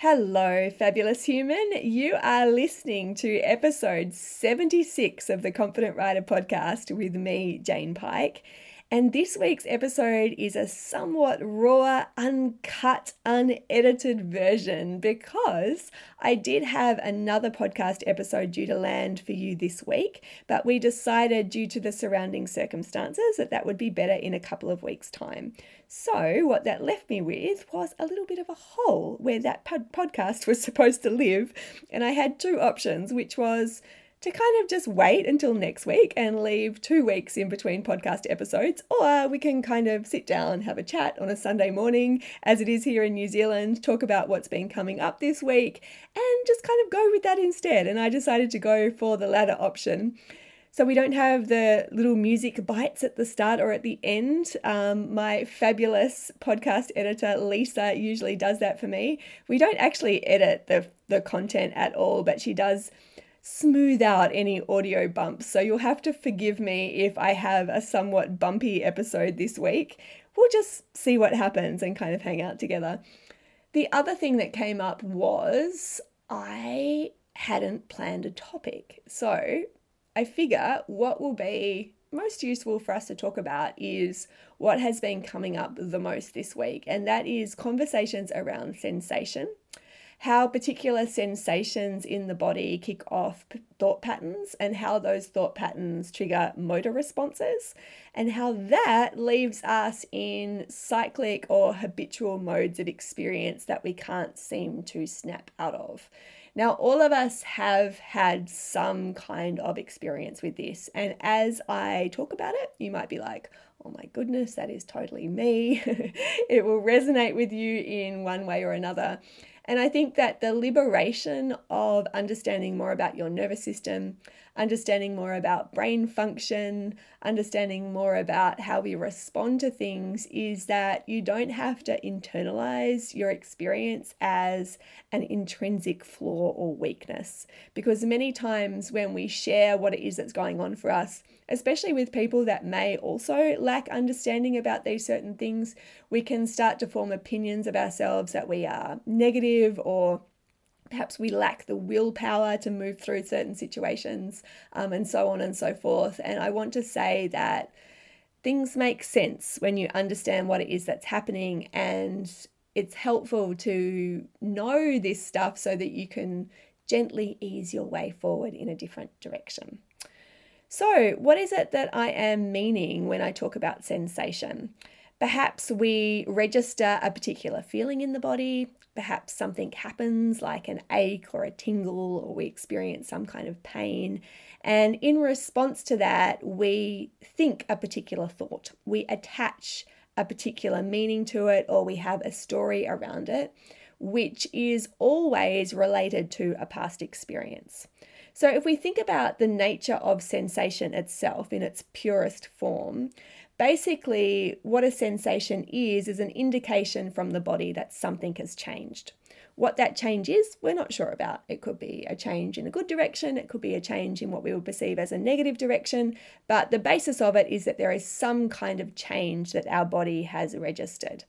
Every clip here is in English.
Hello, fabulous human. You are listening to episode 76 of the Confident Writer podcast with me, Jane Pike. And this week's episode is a somewhat raw, uncut, unedited version because I did have another podcast episode due to land for you this week, but we decided due to the surrounding circumstances that would be better in a couple of weeks' time. So what that left me with was a little bit of a hole where that podcast was supposed to live. And I had two options, which was to kind of just wait until next week and leave 2 weeks in between podcast episodes, or we can kind of sit down, have a chat on a Sunday morning, as it is here in New Zealand, talk about what's been coming up this week, and just kind of go with that instead. And I decided to go for the latter option. So we don't have the little music bites at the start or at the end. My fabulous podcast editor, Lisa, usually does that for me. We don't actually edit the content at all, but she does smooth out any audio bumps. So you'll have to forgive me if I have a somewhat bumpy episode this week. We'll just see what happens and kind of hang out together. The other thing that came up was I hadn't planned a topic. So I figure what will be most useful for us to talk about is what has been coming up the most this week, and that is conversations around sensation, how particular sensations in the body kick off thought patterns and how those thought patterns trigger motor responses, and how that leaves us in cyclic or habitual modes of experience that we can't seem to snap out of. Now, all of us have had some kind of experience with this. And as I talk about it, you might be like, oh my goodness, that is totally me. It will resonate with you in one way or another. And I think that the liberation of understanding more about your nervous system, understanding more about brain function, understanding more about how we respond to things is that you don't have to internalize your experience as an intrinsic flaw or weakness. Because many times when we share what it is that's going on for us, especially with people that may also lack understanding about these certain things, we can start to form opinions of ourselves that we are negative, or perhaps we lack the willpower to move through certain situations, and so on and so forth. And I want to say that things make sense when you understand what it is that's happening, and it's helpful to know this stuff so that you can gently ease your way forward in a different direction. So, what is it that I am meaning when I talk about sensation? Perhaps we register a particular feeling in the body. Perhaps something happens like an ache or a tingle, or we experience some kind of pain. And in response to that, we think a particular thought. We attach a particular meaning to it, or we have a story around it, which is always related to a past experience. So if we think about the nature of sensation itself in its purest form, basically what a sensation is an indication from the body that something has changed. What that change is, we're not sure about. It could be a change in a good direction, it could be a change in what we would perceive as a negative direction, but the basis of it is that there is some kind of change that our body has registered.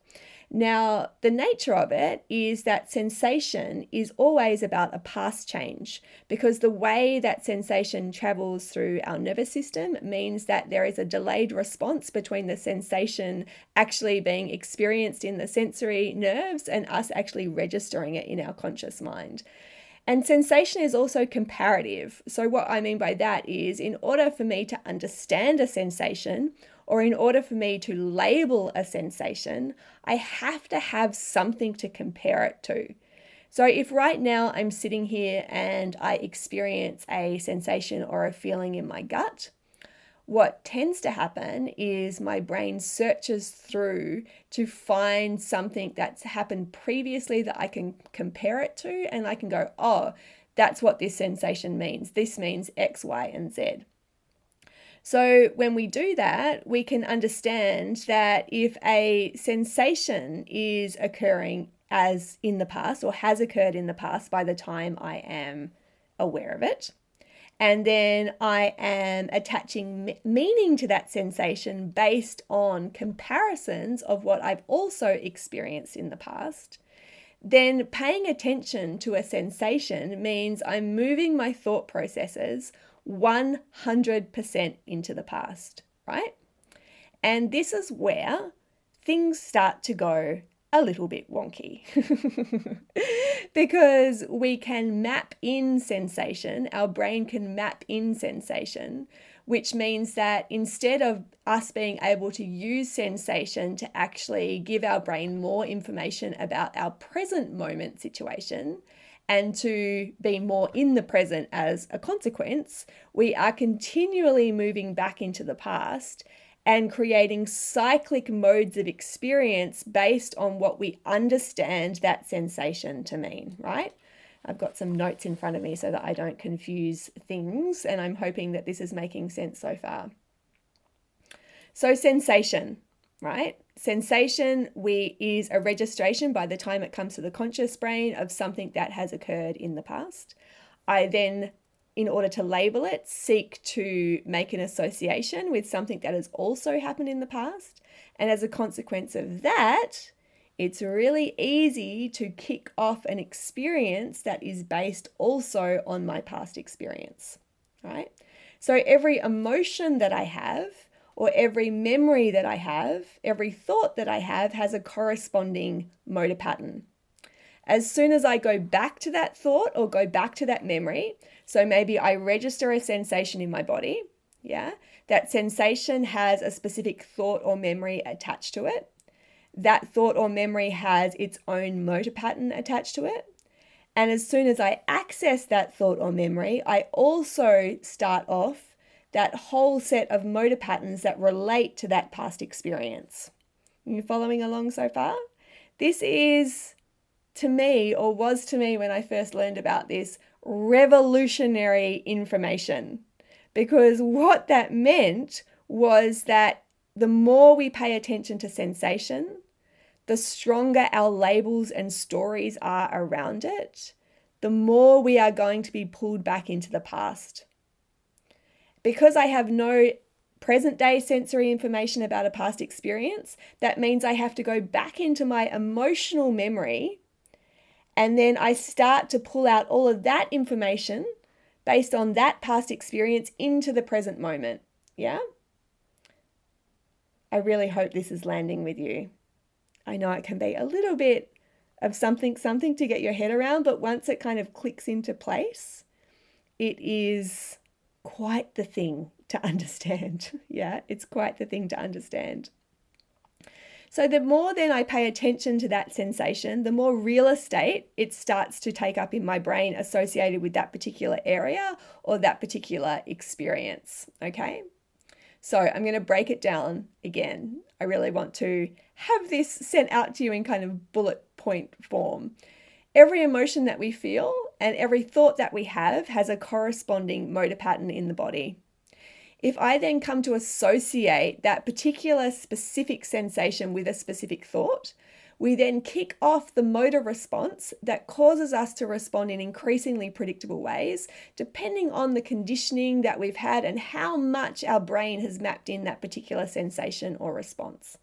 Now, the nature of it is that sensation is always about a past change, because the way that sensation travels through our nervous system means that there is a delayed response between the sensation actually being experienced in the sensory nerves and us actually registering it in our conscious mind. And sensation is also comparative. So what I mean by that is, in order for me to understand a sensation, or in order for me to label a sensation, I have to have something to compare it to. So if right now I'm sitting here and I experience a sensation or a feeling in my gut, what tends to happen is my brain searches through to find something that's happened previously that I can compare it to, and I can go, oh, that's what this sensation means. This means X, Y, and Z. So when we do that, we can understand that if a sensation is occurring as in the past, or has occurred in the past by the time I am aware of it, and then I am attaching meaning to that sensation based on comparisons of what I've also experienced in the past, then paying attention to a sensation means I'm moving my thought processes 100% into the past, right? And this is where things start to go a little bit wonky because we can map in sensation, our brain can map in sensation, which means that instead of us being able to use sensation to actually give our brain more information about our present moment situation and to be more in the present as a consequence, we are continually moving back into the past and creating cyclic modes of experience based on what we understand that sensation to mean, right? I've got some notes in front of me so that I don't confuse things, and I'm hoping that this is making sense so far. So sensation, right? Sensation is a registration by the time it comes to the conscious brain of something that has occurred in the past. I then, in order to label it, seek to make an association with something that has also happened in the past. And as a consequence of that, it's really easy to kick off an experience that is based also on my past experience, right? So every emotion that I have, or every memory that I have, every thought that I have has a corresponding motor pattern. As soon as I go back to that thought or go back to that memory, so maybe I register a sensation in my body, yeah, that sensation has a specific thought or memory attached to it. That thought or memory has its own motor pattern attached to it. And as soon as I access that thought or memory, I also start off that whole set of motor patterns that relate to that past experience. Are you following along so far? This is, to me, or was to me when I first learned about this, revolutionary information. Because what that meant was that the more we pay attention to sensation, the stronger our labels and stories are around it, the more we are going to be pulled back into the past. Because I have no present day sensory information about a past experience, that means I have to go back into my emotional memory, and then I start to pull out all of that information based on that past experience into the present moment. Yeah? I really hope this is landing with you. I know it can be a little bit of something to get your head around, but once it kind of clicks into place, it is quite the thing to understand. Yeah, it's quite the thing to understand. So the more then I pay attention to that sensation, the more real estate it starts to take up in my brain associated with that particular area or that particular experience, okay? So I'm going to break it down again. I really want to have this sent out to you in kind of bullet point form. Every emotion that we feel and every thought that we have has a corresponding motor pattern in the body. If I then come to associate that particular specific sensation with a specific thought, we then kick off the motor response that causes us to respond in increasingly predictable ways, depending on the conditioning that we've had and how much our brain has mapped in that particular sensation or response.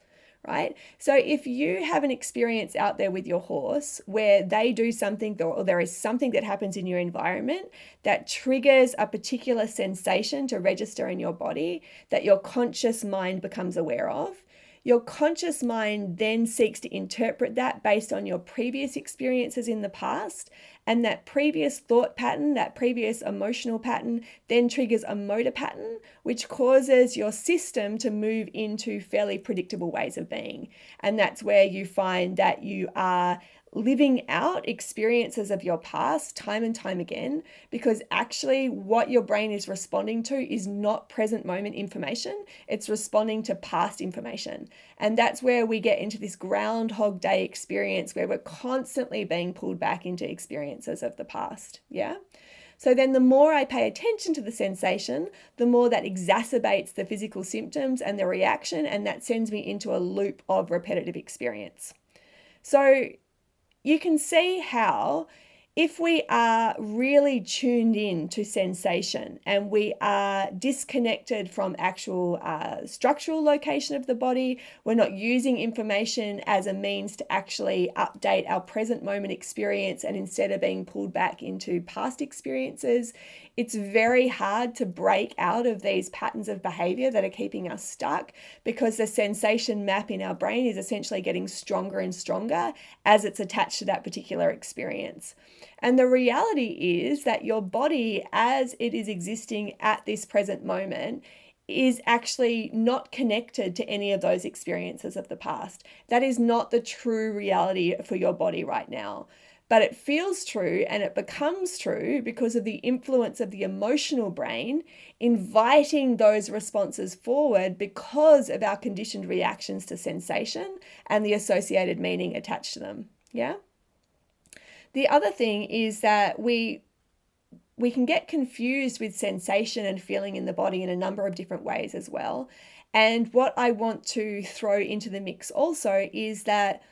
Right? So if you have an experience out there with your horse where they do something or there is something that happens in your environment that triggers a particular sensation to register in your body that your conscious mind becomes aware of, your conscious mind then seeks to interpret that based on your previous experiences in the past, and that previous thought pattern, that previous emotional pattern, then triggers a motor pattern, which causes your system to move into fairly predictable ways of being. And that's where you find that you are living out experiences of your past time and time again, because actually what your brain is responding to is not present moment information, it's responding to past information. And that's where we get into this groundhog day experience where we're constantly being pulled back into experiences of the past. Yeah. So then the more I pay attention to the sensation, the more that exacerbates the physical symptoms and the reaction, and that sends me into a loop of repetitive experience. So you can see how if we are really tuned in to sensation and we are disconnected from actual structural location of the body, we're not using information as a means to actually update our present moment experience, and instead of being pulled back into past experiences, it's very hard to break out of these patterns of behavior that are keeping us stuck, because the sensation map in our brain is essentially getting stronger and stronger as it's attached to that particular experience. And the reality is that your body, as it is existing at this present moment, is actually not connected to any of those experiences of the past. That is not the true reality for your body right now. But it feels true, and it becomes true because of the influence of the emotional brain inviting those responses forward because of our conditioned reactions to sensation and the associated meaning attached to them. Yeah? The other thing is that we can get confused with sensation and feeling in the body in a number of different ways as well. And what I want to throw into the mix also is that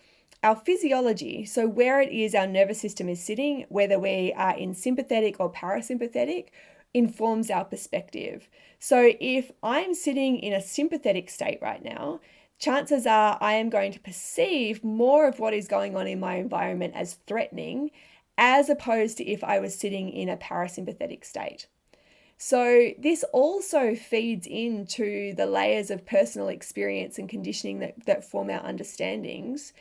our physiology, so where it is our nervous system is sitting, whether we are in sympathetic or parasympathetic, informs our perspective. So if I'm sitting in a sympathetic state right now, chances are I am going to perceive more of what is going on in my environment as threatening, as opposed to if I was sitting in a parasympathetic state. So this also feeds into the layers of personal experience and conditioning that form our understandings,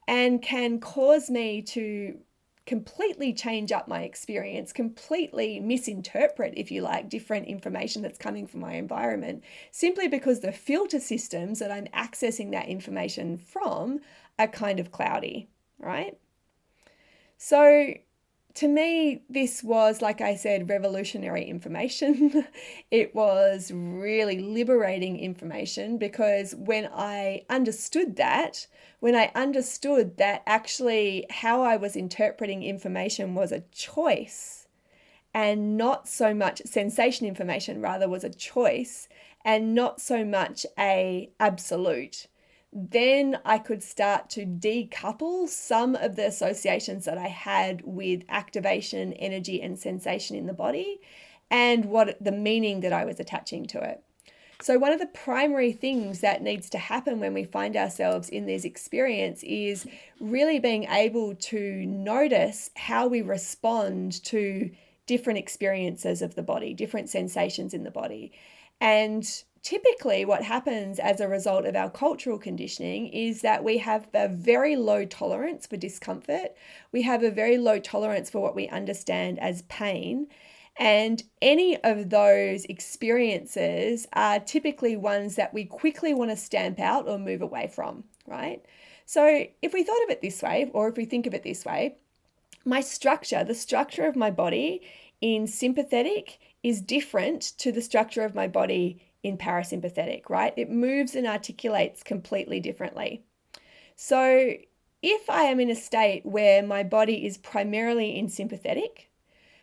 and can cause me to completely change up my experience, completely misinterpret, if you like, different information that's coming from my environment, simply because the filter systems that I'm accessing that information from are kind of cloudy, right? So to me, this was, like I said, revolutionary information. It was really liberating information, because when I understood that actually how I was interpreting information was a choice, and not so much sensation information, rather, was a choice and not so much a absolute, then I could start to decouple some of the associations that I had with activation, energy, and sensation in the body, and what the meaning that I was attaching to it. So one of the primary things that needs to happen when we find ourselves in this experience is really being able to notice how we respond to different experiences of the body, different sensations in the body. And typically what happens as a result of our cultural conditioning is that we have a very low tolerance for discomfort. We have a very low tolerance for what we understand as pain. And any of those experiences are typically ones that we quickly want to stamp out or move away from, right? So if we thought of it this way, or if we think of it this way, the structure of my body in sympathetic is different to the structure of my body in parasympathetic, right? It moves and articulates completely differently. So if I am in a state where my body is primarily in sympathetic,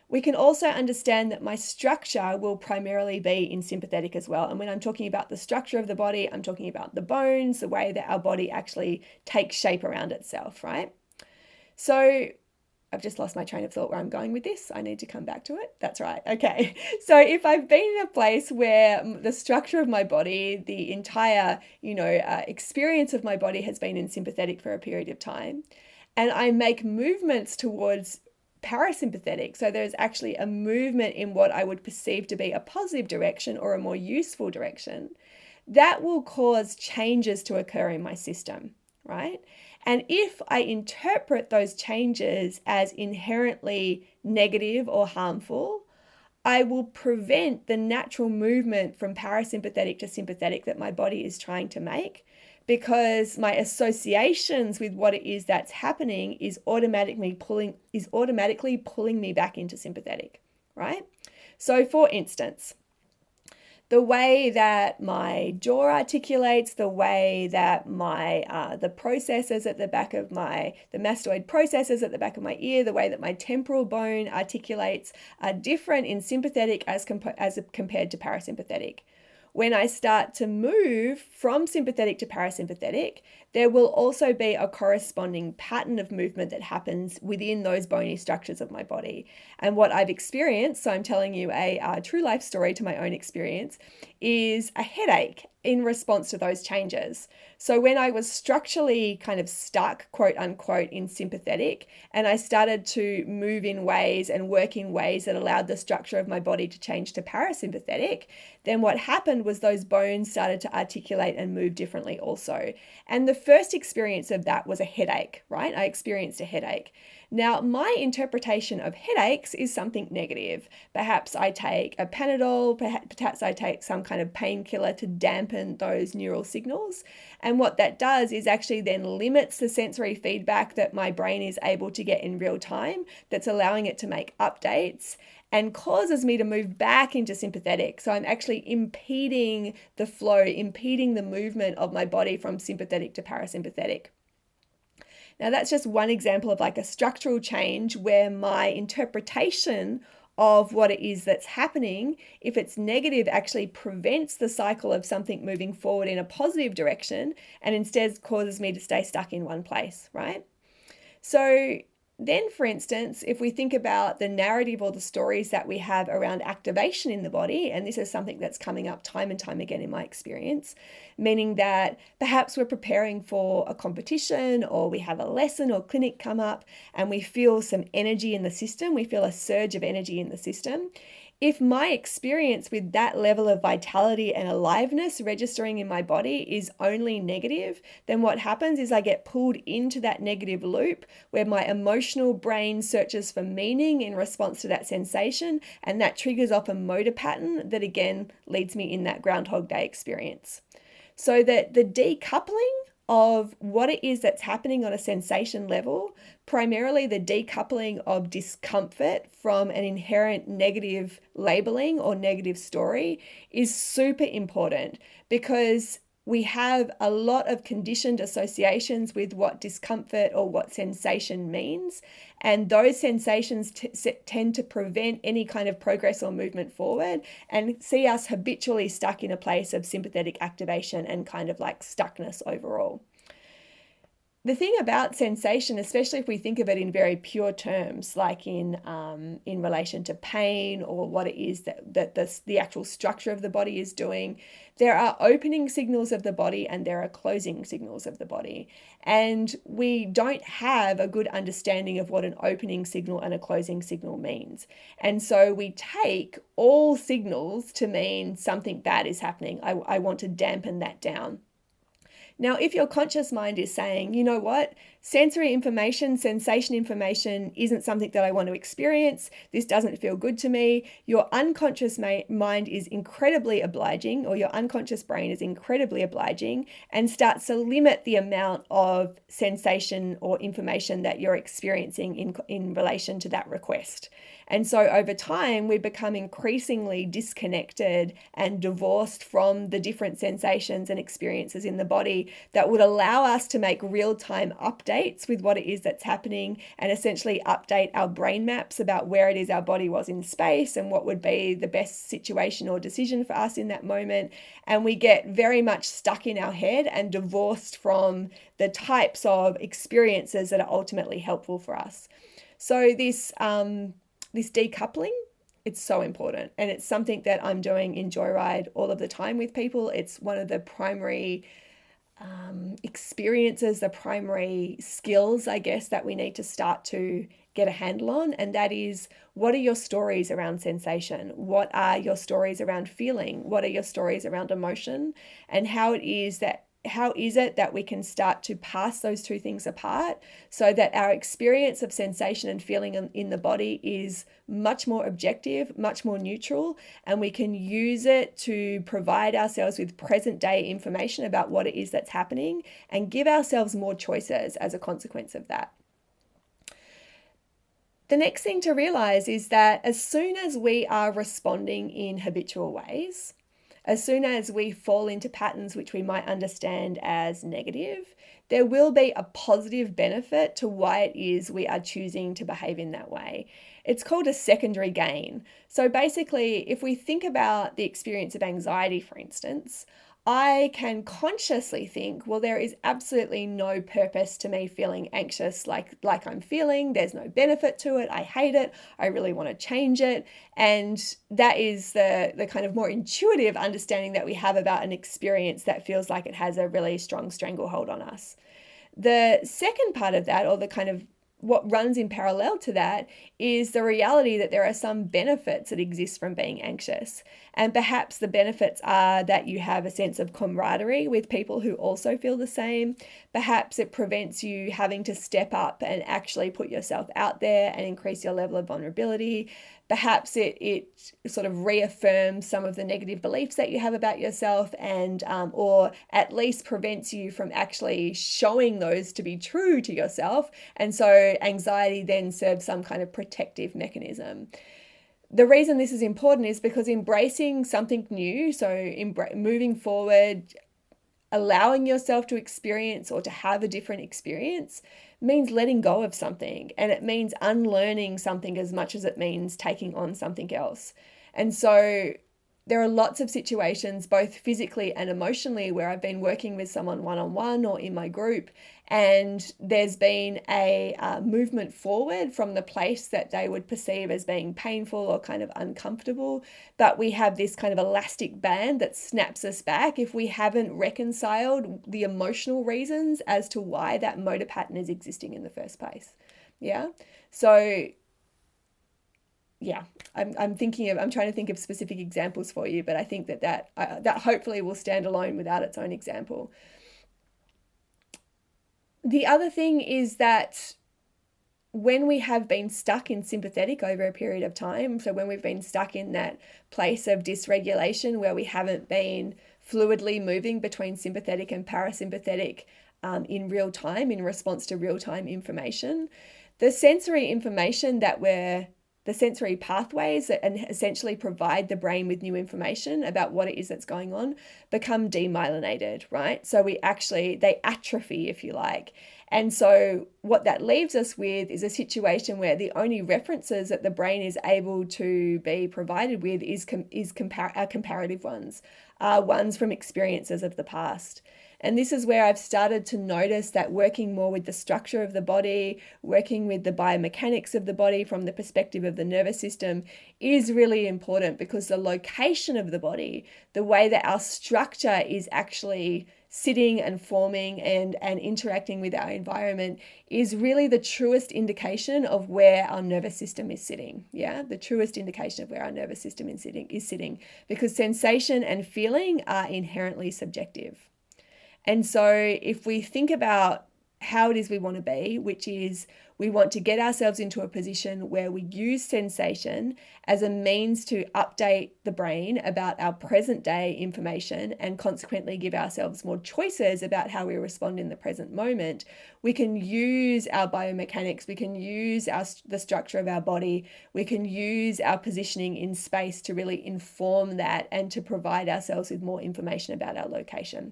we can also understand that my structure will primarily be in sympathetic as well. And when I'm talking about the structure of the body, I'm talking about the bones, the way that our body actually takes shape around itself, right? So I've just lost my train of thought where I'm going with this. I need to come back to it. That's right. Okay. So if I've been in a place where the structure of my body, the entire, experience of my body has been in sympathetic for a period of time, and I make movements towards parasympathetic, so there's actually a movement in what I would perceive to be a positive direction or a more useful direction, that will cause changes to occur in my system, right? And if I interpret those changes as inherently negative or harmful, I will prevent the natural movement from parasympathetic to sympathetic that my body is trying to make, because my associations with what it is that's happening is automatically pulling me back into sympathetic, right? So for instance, the way that my jaw articulates, the way that my the processes at the back of the mastoid processes at the back of my ear, the way that my temporal bone articulates are different in sympathetic as compared to parasympathetic. When I start to move from sympathetic to parasympathetic, there will also be a corresponding pattern of movement that happens within those bony structures of my body. And what I've experienced, so I'm telling you a true life story to my own experience, is a headache in response to those changes. So when I was structurally kind of stuck, quote unquote, in sympathetic, and I started to move in ways and work in ways that allowed the structure of my body to change to parasympathetic, then what happened was those bones started to articulate and move differently also. And the first experience of that was a headache, right? I experienced a headache. Now, my interpretation of headaches is something negative. Perhaps I take a Panadol, perhaps I take some kind of painkiller to dampen those neural signals. And what that does is actually then limits the sensory feedback that my brain is able to get in real time, that's allowing it to make updates and causes me to move back into sympathetic. So I'm actually impeding the flow, impeding the movement of my body from sympathetic to parasympathetic. Now, that's just one example of like a structural change where my interpretation of what it is that's happening, if it's negative, actually prevents the cycle of something moving forward in a positive direction and instead causes me to stay stuck in one place, right? So then, for instance, if we think about the narrative or the stories that we have around activation in the body, and this is something that's coming up time and time again in my experience, meaning that perhaps we're preparing for a competition or we have a lesson or clinic come up and we feel some energy in the system, we feel a surge of energy in the system. If my experience with that level of vitality and aliveness registering in my body is only negative, then what happens is I get pulled into that negative loop where my emotional brain searches for meaning in response to that sensation, and that triggers off a motor pattern that again leads me in that Groundhog Day experience. So that the decoupling of what it is that's happening on a sensation level, primarily the decoupling of discomfort from an inherent negative labeling or negative story, is super important because we have a lot of conditioned associations with what discomfort or what sensation means. And those sensations tend to prevent any kind of progress or movement forward and see us habitually stuck in a place of sympathetic activation and kind of like stuckness overall. The thing about sensation, especially if we think of it in very pure terms, like in relation to pain or what it is that the actual structure of the body is doing, there are opening signals of the body and there are closing signals of the body. And we don't have a good understanding of what an opening signal and a closing signal means. And so we take all signals to mean something bad is happening. I want to dampen that down. Now, if your conscious mind is saying, you know what, sensory information, sensation information isn't something that I want to experience, this doesn't feel good to me, your unconscious mind is incredibly obliging, or your unconscious brain is incredibly obliging, and starts to limit the amount of sensation or information that you're experiencing in relation to that request. And so over time, we become increasingly disconnected and divorced from the different sensations and experiences in the body that would allow us to make real-time updates with what it is that's happening and essentially update our brain maps about where it is our body was in space and what would be the best situation or decision for us in that moment. And we get very much stuck in our head and divorced from the types of experiences that are ultimately helpful for us. So this decoupling, it's so important. And it's something that I'm doing in Joyride all of the time with people. It's one of the primary experiences, the primary skills, I guess, that we need to start to get a handle on. And that is, what are your stories around sensation? What are your stories around feeling? What are your stories around emotion? And how is it that we can start to pass those two things apart so that our experience of sensation and feeling in the body is much more objective, much more neutral, and we can use it to provide ourselves with present day information about what it is that's happening and give ourselves more choices as a consequence of that. The next thing to realize is that as soon as we are responding in habitual ways, as soon as we fall into patterns which we might understand as negative, there will be a positive benefit to why it is we are choosing to behave in that way. It's called a secondary gain. So basically, if we think about the experience of anxiety, for instance, I can consciously think, well, there is absolutely no purpose to me feeling anxious like I'm feeling. There's no benefit to it. I hate it. I really want to change it. And that is the kind of more intuitive understanding that we have about an experience that feels like it has a really strong stranglehold on us. The second part of that, or the kind of what runs in parallel to that, is the reality that there are some benefits that exist from being anxious. And perhaps the benefits are that you have a sense of camaraderie with people who also feel the same. Perhaps it prevents you having to step up and actually put yourself out there and increase your level of vulnerability. Perhaps it sort of reaffirms some of the negative beliefs that you have about yourself, and or at least prevents you from actually showing those to be true to yourself. And so anxiety then serves some kind of protective mechanism. The reason this is important is because embracing something new, so moving forward, allowing yourself to experience or to have a different experience, means letting go of something, and it means unlearning something as much as it means taking on something else. And so there are lots of situations, both physically and emotionally, where I've been working with someone one-on-one or in my group, and there's been a movement forward from the place that they would perceive as being painful or kind of uncomfortable. But we have this kind of elastic band that snaps us back if we haven't reconciled the emotional reasons as to why that motor pattern is existing in the first place. Yeah. So yeah, I'm trying to think of specific examples for you, but I think that hopefully will stand alone without its own example. The other thing is that when we have been stuck in sympathetic over a period of time, so when we've been stuck in that place of dysregulation where we haven't been fluidly moving between sympathetic and parasympathetic in real time, in response to real-time information, the sensory information the sensory pathways that essentially provide the brain with new information about what it is that's going on become demyelinated, right? So they atrophy, if you like. And so what that leaves us with is a situation where the only references that the brain is able to be provided with are comparative ones, ones from experiences of the past. And this is where I've started to notice that working more with the structure of the body, working with the biomechanics of the body from the perspective of the nervous system is really important, because the location of the body, the way that our structure is actually sitting and forming and interacting with our environment, is really the truest indication of where our nervous system is sitting. Yeah, the truest indication of where our nervous system is sitting, because sensation and feeling are inherently subjective. And so if we think about how it is we want to be, which is we want to get ourselves into a position where we use sensation as a means to update the brain about our present day information and consequently give ourselves more choices about how we respond in the present moment, we can use our biomechanics, we can use the structure of our body, we can use our positioning in space to really inform that and to provide ourselves with more information about our location.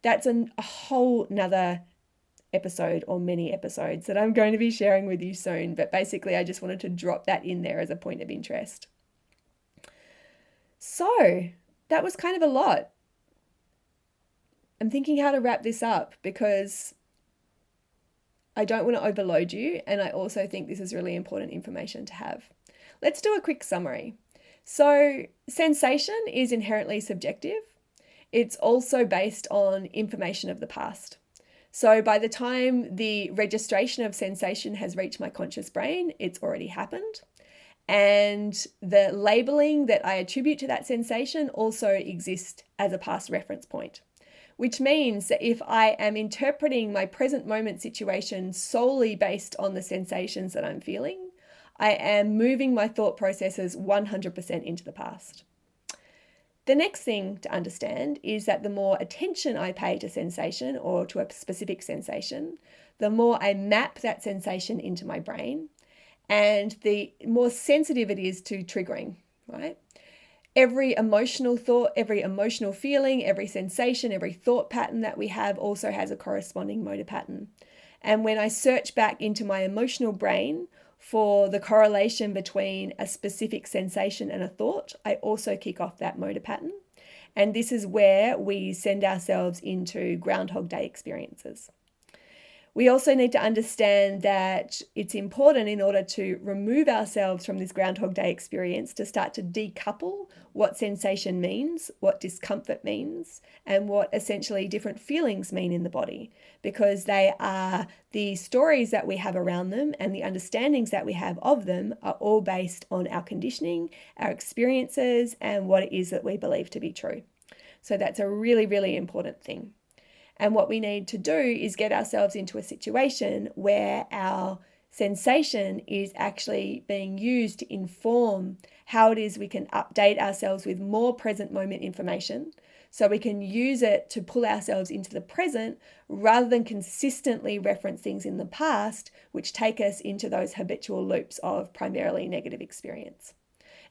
That's a whole nother episode or many episodes that I'm going to be sharing with you soon. But basically, I just wanted to drop that in there as a point of interest. So that was kind of a lot. I'm thinking how to wrap this up because I don't want to overload you. And I also think this is really important information to have. Let's do a quick summary. So sensation is inherently subjective. It's also based on information of the past. So by the time the registration of sensation has reached my conscious brain, it's already happened. And the labeling that I attribute to that sensation also exists as a past reference point, which means that if I am interpreting my present moment situation solely based on the sensations that I'm feeling, I am moving my thought processes 100% into the past. The next thing to understand is that the more attention I pay to sensation or to a specific sensation, the more I map that sensation into my brain and the more sensitive it is to triggering, right? Every emotional thought, every emotional feeling, every sensation, every thought pattern that we have also has a corresponding motor pattern. And when I search back into my emotional brain for the correlation between a specific sensation and a thought, I also kick off that motor pattern. And this is where we send ourselves into Groundhog Day experiences. We also need to understand that it's important, in order to remove ourselves from this Groundhog Day experience, to start to decouple what sensation means, what discomfort means, and what essentially different feelings mean in the body, because they are the stories that we have around them, and the understandings that we have of them are all based on our conditioning, our experiences, and what it is that we believe to be true. So that's a really, really important thing. And what we need to do is get ourselves into a situation where our sensation is actually being used to inform how it is we can update ourselves with more present moment information, so we can use it to pull ourselves into the present, rather than consistently reference things in the past, which take us into those habitual loops of primarily negative experience.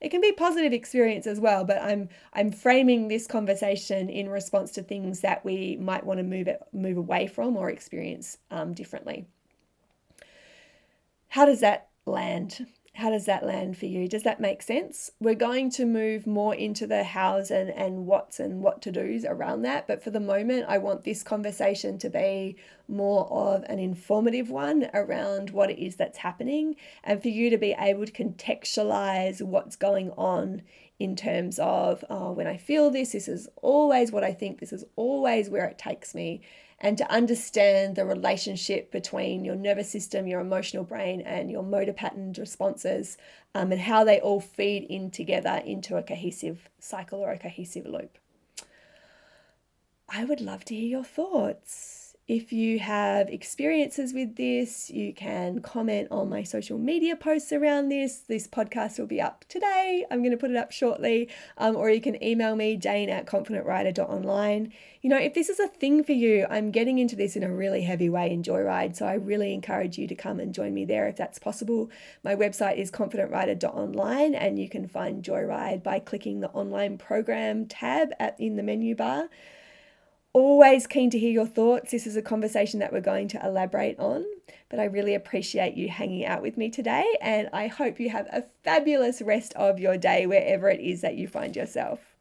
It can be positive experience as well, but I'm framing this conversation in response to things that we might want to move away from or experience differently. How does that land? How does that land for you? Does that make sense? We're going to move more into the hows and what's and what to do's around that. But for the moment, I want this conversation to be more of an informative one around what it is that's happening, and for you to be able to contextualize what's going on in terms of, oh, when I feel this, this is always what I think, this is always where it takes me. And to understand the relationship between your nervous system, your emotional brain, and your motor patterned responses, and how they all feed in together into a cohesive cycle or a cohesive loop. I would love to hear your thoughts. If you have experiences with this, you can comment on my social media posts around this. This podcast will be up today. I'm going to put it up shortly. Or you can email me, jane@confidentwriter.online. If this is a thing for you, I'm getting into this in a really heavy way in Joyride. So I really encourage you to come and join me there if that's possible. My website is confidentwriter.online, and you can find Joyride by clicking the online program tab in the menu bar. Always keen to hear your thoughts. This is a conversation that we're going to elaborate on, but I really appreciate you hanging out with me today, and I hope you have a fabulous rest of your day wherever it is that you find yourself.